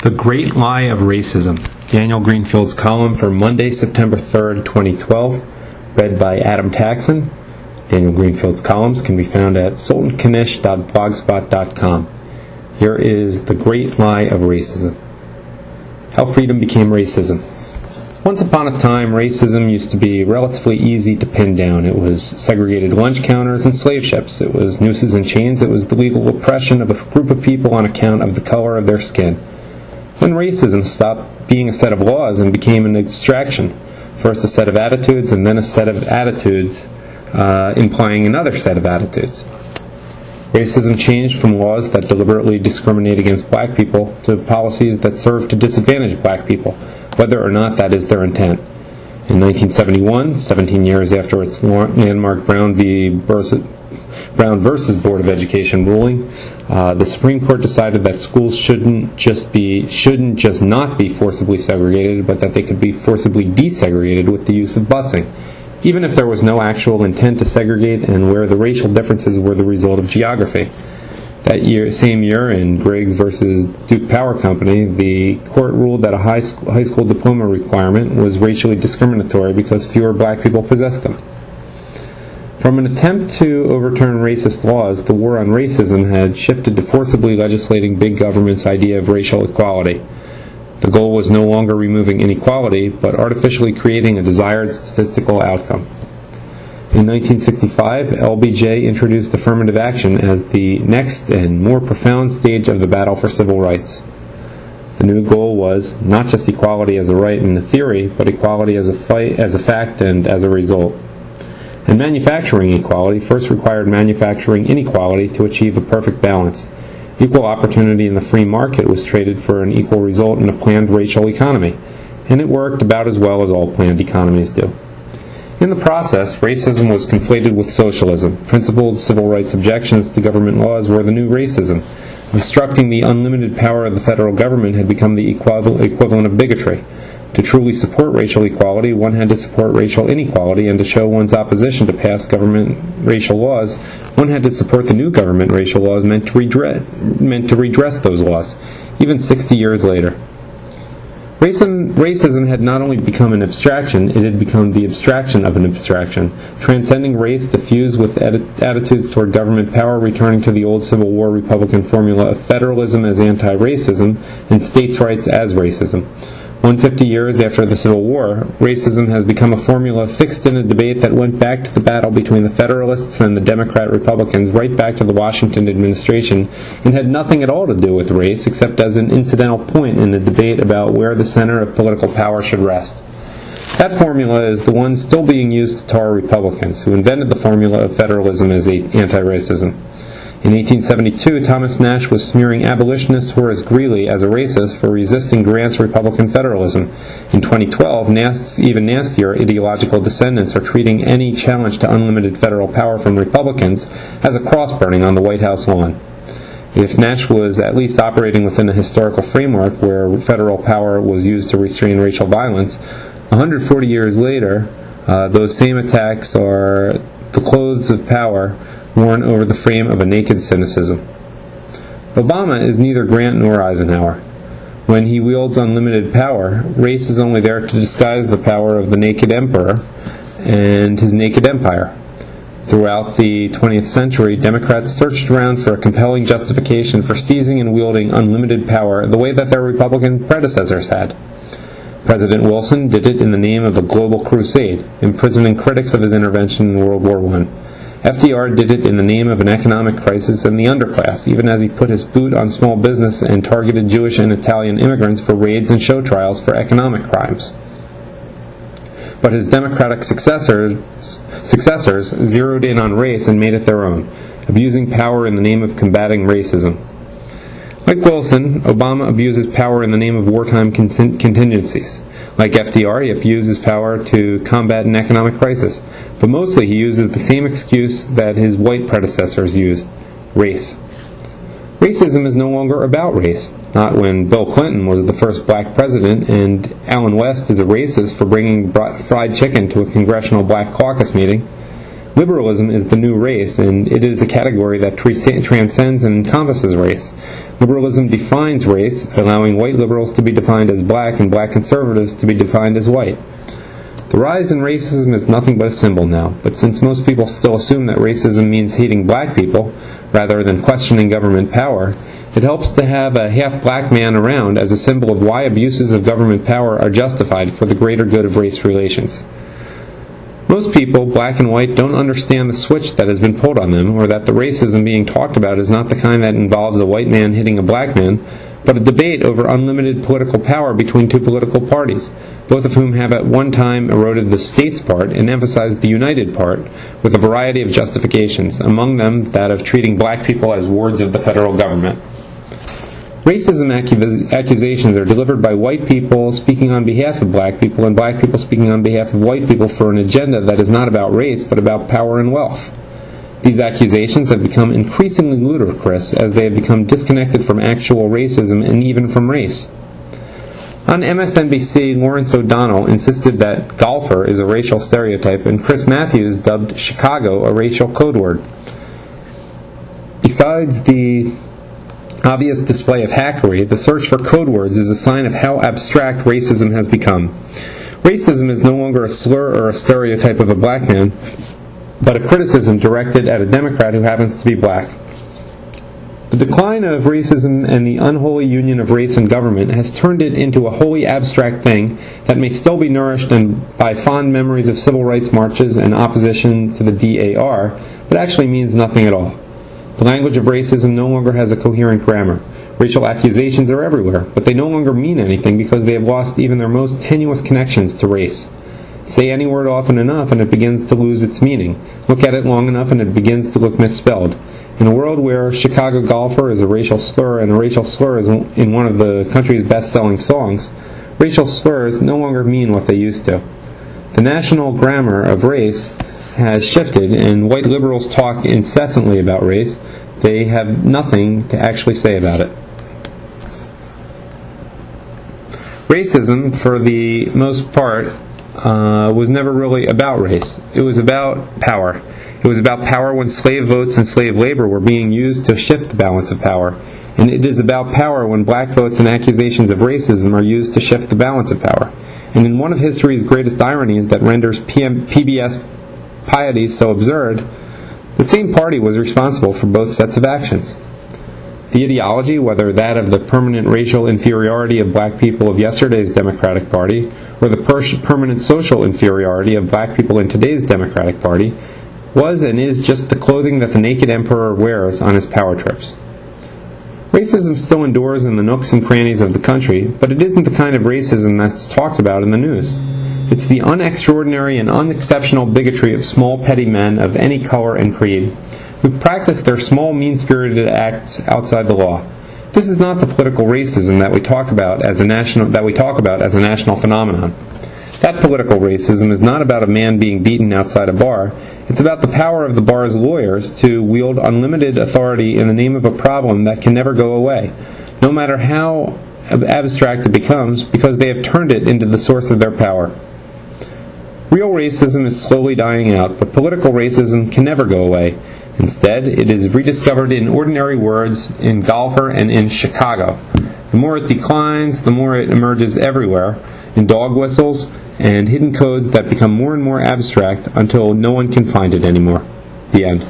The Great Lie of Racism, Daniel Greenfield's column for Monday, September 3rd, 2012, read by Adam Taxin. Daniel Greenfield's columns can be found at sultankanish.blogspot.com. Here is The Great Lie of Racism. How freedom became racism. Once upon a time, racism used to be relatively easy to pin down. It was segregated lunch counters and slave ships. It was nooses and chains. It was the legal oppression of a group of people on account of the color of their skin. Then racism stopped being a set of laws and became an abstraction. First a set of attitudes, and then a set of attitudes implying another set of attitudes. Racism changed from laws that deliberately discriminate against black people to policies that serve to disadvantage black people, whether or not that is their intent. In 1971, 17 years after its landmark Brown versus Board of Education ruling, the Supreme Court decided that schools shouldn't just not be forcibly segregated, but that they could be forcibly desegregated with the use of busing, even if there was no actual intent to segregate and where the racial differences were the result of geography. That same year, in Griggs versus Duke Power Company, the court ruled that a high school diploma requirement was racially discriminatory because fewer black people possessed them. From an attempt to overturn racist laws, the war on racism had shifted to forcibly legislating big government's idea of racial equality. The goal was no longer removing inequality, but artificially creating a desired statistical outcome. In 1965, LBJ introduced affirmative action as the next and more profound stage of the battle for civil rights. The new goal was not just equality as a right in the theory, but equality as a fact and as a result. And manufacturing equality first required manufacturing inequality to achieve a perfect balance. Equal opportunity in the free market was traded for an equal result in a planned racial economy, and it worked about as well as all planned economies do. In the process, racism was conflated with socialism. Principled civil rights objections to government laws were the new racism. Obstructing the unlimited power of the federal government had become the equivalent of bigotry. To truly support racial equality, one had to support racial inequality, and to show one's opposition to past government racial laws, one had to support the new government racial laws meant to redress those laws, even 60 years later. Racism had not only become an abstraction, it had become the abstraction of an abstraction, transcending race to fuse with attitudes toward government power, returning to the old Civil War Republican formula of federalism as anti-racism and states' rights as racism. 150 years after the Civil War, racism has become a formula fixed in a debate that went back to the battle between the Federalists and the Democrat-Republicans, right back to the Washington administration, and had nothing at all to do with race except as an incidental point in the debate about where the center of political power should rest. That formula is the one still being used to tar Republicans, who invented the formula of federalism as anti-racism. In 1872, Thomas Nash was smearing abolitionist Horace Greeley as a racist for resisting Grant's Republican federalism. In 2012, Nast's even nastier ideological descendants are treating any challenge to unlimited federal power from Republicans as a cross-burning on the White House lawn. If Nash was at least operating within a historical framework where federal power was used to restrain racial violence, 140 years later, those same attacks are the clothes of power worn over the frame of a naked cynicism. Obama is neither Grant nor Eisenhower. When he wields unlimited power, race is only there to disguise the power of the naked emperor and his naked empire. Throughout the 20th century, Democrats searched around for a compelling justification for seizing and wielding unlimited power the way that their Republican predecessors had. President Wilson did it in the name of a global crusade, imprisoning critics of his intervention in World War I. FDR did it in the name of an economic crisis and the underclass, even as he put his boot on small business and targeted Jewish and Italian immigrants for raids and show trials for economic crimes. But his Democratic successors zeroed in on race and made it their own, abusing power in the name of combating racism. Like Wilson, Obama abuses power in the name of wartime contingencies. Like FDR, he abuses power to combat an economic crisis. But mostly he uses the same excuse that his white predecessors used: race. Racism is no longer about race. Not when Bill Clinton was the first black president, and Allen West is a racist for bringing fried chicken to a congressional black caucus meeting. Liberalism is the new race, and it is a category that transcends and encompasses race. Liberalism defines race, allowing white liberals to be defined as black and black conservatives to be defined as white. The rise in racism is nothing but a symbol now, but since most people still assume that racism means hating black people, rather than questioning government power, it helps to have a half-black man around as a symbol of why abuses of government power are justified for the greater good of race relations. Most people, black and white, don't understand the switch that has been pulled on them, or that the racism being talked about is not the kind that involves a white man hitting a black man, but a debate over unlimited political power between two political parties, both of whom have at one time eroded the state's part and emphasized the united part, with a variety of justifications, among them that of treating black people as wards of the federal government. Racism accusations are delivered by white people speaking on behalf of black people and black people speaking on behalf of white people for an agenda that is not about race but about power and wealth. These accusations have become increasingly ludicrous as they have become disconnected from actual racism and even from race. On MSNBC, Lawrence O'Donnell insisted that golfer is a racial stereotype, and Chris Matthews dubbed Chicago a racial code word. Besides the obvious display of hackery, the search for code words is a sign of how abstract racism has become. Racism is no longer a slur or a stereotype of a black man, but a criticism directed at a Democrat who happens to be black. The decline of racism and the unholy union of race and government has turned it into a wholly abstract thing that may still be nourished by fond memories of civil rights marches and opposition to the DAR, but actually means nothing at all. The language of racism no longer has a coherent grammar. Racial accusations are everywhere, but they no longer mean anything because they have lost even their most tenuous connections to race. Say any word often enough and it begins to lose its meaning. Look at it long enough and it begins to look misspelled. In a world where Chicago golfer is a racial slur and a racial slur is in one of the country's best-selling songs, racial slurs no longer mean what they used to. The national grammar of race has shifted, and white liberals talk incessantly about race. They have nothing to actually say about it. Racism, for the most part, was never really about race. It was about power. It was about power when slave votes and slave labor were being used to shift the balance of power. And it is about power when black votes and accusations of racism are used to shift the balance of power. And in one of history's greatest ironies that renders PBS piety so absurd, the same party was responsible for both sets of actions. The ideology, whether that of the permanent racial inferiority of black people of yesterday's Democratic Party, or the permanent social inferiority of black people in today's Democratic Party, was and is just the clothing that the naked emperor wears on his power trips. Racism still endures in the nooks and crannies of the country, but it isn't the kind of racism that's talked about in the news. It's the unextraordinary and unexceptional bigotry of small petty men of any color and creed, who practice their small mean-spirited acts outside the law. This is not the political racism that we talk about as a national phenomenon. That political racism is not about a man being beaten outside a bar. It's about the power of the bar's lawyers to wield unlimited authority in the name of a problem that can never go away, no matter how abstract it becomes, because they have turned it into the source of their power. Real racism is slowly dying out, but political racism can never go away. Instead, it is rediscovered in ordinary words, in golfer, and in Chicago. The more it declines, the more it emerges everywhere, in dog whistles and hidden codes that become more and more abstract until no one can find it anymore. The end.